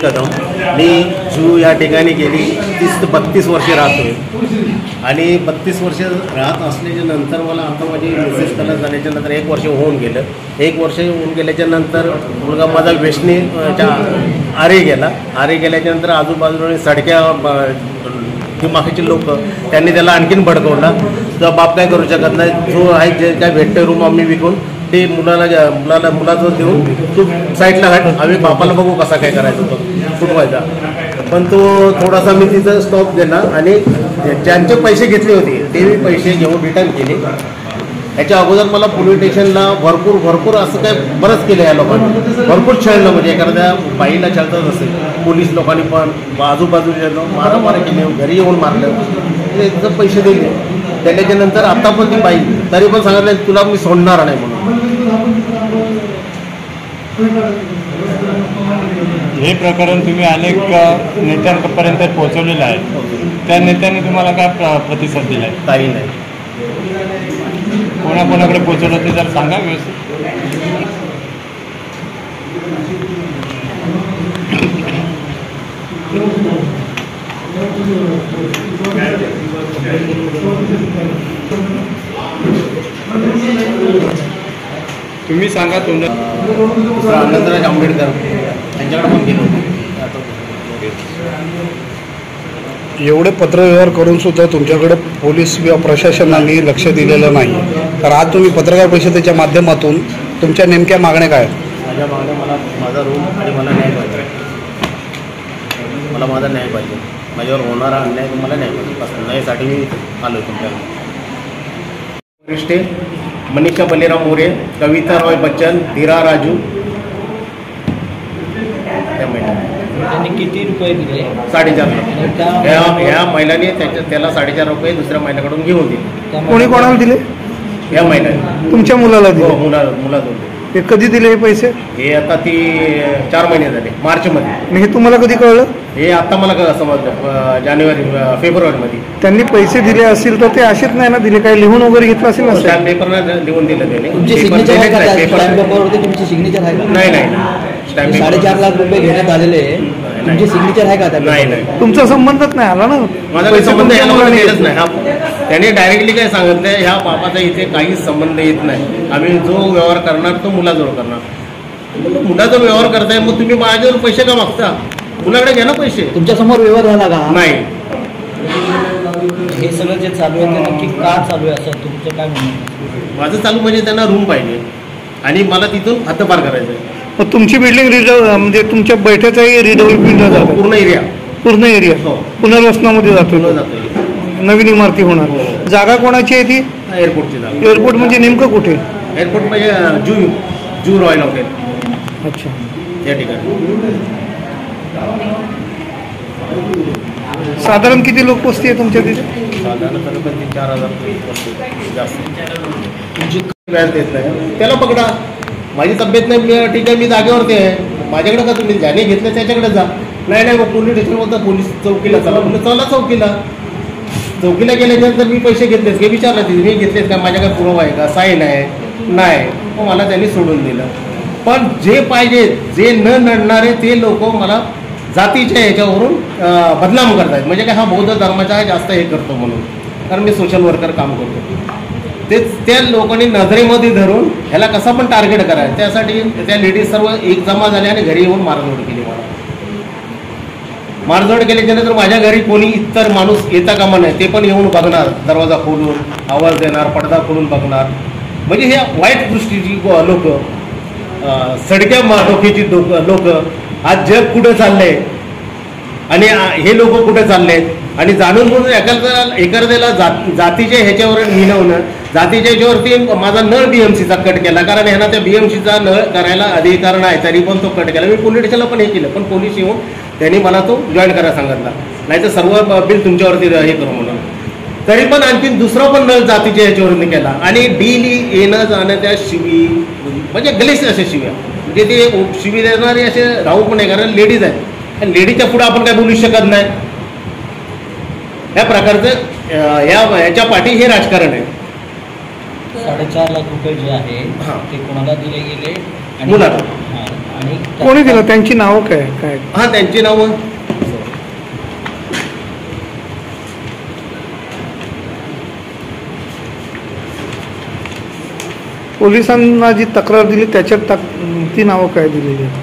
कदम मी जू या ठिकाणी गेली 30 ते 32 वर्षे राहतोय आणि 32 वर्ष राहत असल्याच्या नंतर मला आता माझी मिसेस कलर झाल्याच्या नंतर 1 वर्ष होऊन गेलं. 1 वर्ष होऊन गेल्याच्या नंतर मुलगा माझा वेशनीच्या आरे गेल्याच्या नंतर आजूबाजूने सडक्या दिमाखाचे लोक त्यांनी त्याला आणखीन भडकवला. तर बाप काय करू शकत नाही, जो आहे जे काय भेटते रूम आम्ही विकून ते मुलाचं देऊन तू साईडला घाट, आम्ही बापाला बघू कसा काय करायचा तो सुटवायचा. पण तो थोडासा मी तिथं स्टॉप दिला आणि ज्यांचे पैसे घेतले होते ते मी पैसे घेऊन रिटर्न केले. याच्या अगोदर मला पोलीस स्टेशनला भरपूर असं काय बरंच केलं या लोकांनी, भरपूर छळलं. म्हणजे एखाद्या बाईला छळतच असेल पोलीस लोकांनी पण आजूबाजूच्या मारामारी केली, घरी येऊन मारलं, एकदम पैसे दिले. त्याच्यानंतर आता पण ती बाई तरी पण सांगितलं तुला मी सोडणार नाही म्हणून. हे प्रकरण तुम्ही अनेक नेत्यांपर्यंत पोहोचवलेलं आहे, त्या नेत्यांनी तुम्हाला काय प्रतिसाद दिला आहे? काही नाही. कोणाकोणाकडे पोहोचवलं ते जर सांगा व्यवस्थित. तुम्ही सांगा. तुमचं आनंदराज आंबेडकर यांच्याकडे पण गेलो. एवढे पत्रव्यवहार करून सुद्धा तुमच्याकडे पोलीस प्रशासनाने लक्ष दिलेलं नाही, तर आज तुम्ही पत्रकार परिषदेच्या माध्यमातून तुमच्या नेमक्या मागण्या काय आहेत? माझ्या मागण्या, मला माझा रूम आणि मला न्याय पाहिजे. मला माझा न्याय पाहिजे. माझ्यावर होणारा अन्याय मला न्याय पाहिजे. बस न्यायासाठी मी आलो तुमच्याकडे. रिष्टे मनीषा बलिराम मोरे, कविता रॉय बच्चन, धीरा राजू. त्या महिन्यात त्यांनी किती रुपये दिले? 4.5 लाख. ह्या महिलाने त्याला 4.5 रुपये दुसऱ्या महिन्याकडून घेऊन दिले. कोणी कोणाला दिले? या महिन्याने तुमच्या मुलाला दिले? हो, मुलाला दिले. हे कधी दिले हे पैसे? हे आता ती 4 महिने झाले, मार्चमध्ये. आणि हे तुम्हाला कधी कळलं? हे आता मला समजलं फेब्रुवारीमध्ये. त्यांनी पैसे दिले असतील तर ते असेच नाही ना दिले, काही लिहून वगैरे घेतलं असेल ना? स्टॅम्प पेपरनं लिहून दिलं त्याने. तुमची सिग्नेचर आहे का? स्टॅम्प पेपरवरती तुमची सिग्नेचर आहे का? नाही. 4.5 लाख रुपये घेण्यात आलेले, तुमची सिग्नेचर आहे का? नाही. तुमचा संबंधच नाही आला ना? माझा काही संबंध येतच नाही. त्याने डायरेक्टली काय सांगितलं, ह्या बापाचा इथे काहीच संबंध येत नाही. आम्ही जो व्यवहार करणार तो मुलाजवळ करणार. मुलाचा व्यवहार करताय, मग तुम्ही माझ्याजवळ पैसे का मागता? मुलाकडे घ्या ना पैसे. तुमच्या समोर व्यवहार झाला का? नाही. हे सगळं जे चालू आहे ते नक्की का चालू आहे असं तुमचं काय म्हणणं? माझं चालू म्हणजे त्यांना रूम पाहिजे आणि मला तिथून हद्दपार करायचं आहे. मग तुमची बिल्डिंग म्हणजे तुमच्या बैठ्याचाही रिडेव्हलपमेंट जातो? पूर्ण एरिया हो. पुनर्वसनामध्ये जातो. नवीन इमारती होणार. हो. जागा कोणाची आहे ती? एअरपोर्टची जागा. एअरपोर्ट म्हणजे नेमकं कुठे? एअरपोर्ट म्हणजे जू रॉयल हॉटेल. अच्छा. या ठिकाणी साधारण किती लोकवस्ती आहे तुमच्या तिथे? साधारणतः 4,000 जास्त. व्याज देत नाही त्याला पकडा. माझी तब्येत नाही ठीक आहे, मी जागेवरती आहे. माझ्याकडे का तुम्ही ज्याने घेतलं त्याच्याकडे जा. नाही मग पोलीस स्टेशन बोलता पोलीस चौकीला चला. म्हणजे चला चौकीला गेल्याच्यानंतर मी पैसे घेतलेत हे विचारलं तिथे, मी घेतलेत का, माझ्याकडे पुरावा आहे का, साईन आहे? नाही. मग मला त्यांनी सोडून दिलं. पण जे पाहिजे, जे न नडणारे ते लोक मला जातीच्या ह्याच्यावरून बदनाम करतात. म्हणजे काय, हा बौद्ध धर्माचा जास्त हे करतो म्हणून, कारण मी सोशल वर्कर काम करतो. तेच त्या लोकांनी नजरेमध्ये धरून ह्याला कसा पण टार्गेट करायचं, त्यासाठी त्या लेडीज सर्व एक जमा झाल्या आणि घरी येऊन मारझोड केली. मारझोड केल्याच्यानंतर माझ्या घरी कोणी इतर माणूस येता कामा नाही, ते पण येऊन बघणार, दरवाजा खोलून आवाज देणार, पडदा खोलून बघणार. म्हणजे ह्या वाईट दृष्टीची लोक, सडक्या डोक्याची लोक, आज जग कुठं चाललंय आणि हे लोक कुठे चाललेत आणि जाणून बुजून एखाद्याला जातीच्या ह्याच्यावर मिळवणं, जातीच्या ह्याच्यावरती माझा नळ BMCचा कट केला, कारण ह्यांना त्या BMCचा नळ करायला अधिकार नाही, तरी पण तो कट केला. मी पोलीस स्टेशनला पण हे केलं, पण पोलीस येऊन त्यांनी मला तो जॉईन करायला सांगितला, नाही तर सर्व बिल तुमच्यावरती हे करू म्हणून. तरी पण आणखी दुसरा पण नळ जातीच्या ह्याच्यावरून केला आणि डेली येणं जाणं त्या शिवी, म्हणजे गलिच्छ असे शिव्या, म्हणजे ते शिवी देणारे असे राहू पण नाही, कारण लेडीज आहेत आणि लेडीजच्या पुढे आपण काय बोलू शकत नाही. या प्रकारचं याच्या पाठी हे राजकारण आहे. 4.5 लाख रुपये जे आहे ते कोणाला दिले गेले? मुलाला. आणि कोणी दिलं, त्यांची नावं काय काय? हां, त्यांची नावं पोलिसांना जी तक्रार दिली त्याच्यात ती नावं काय दिलेली आहेत?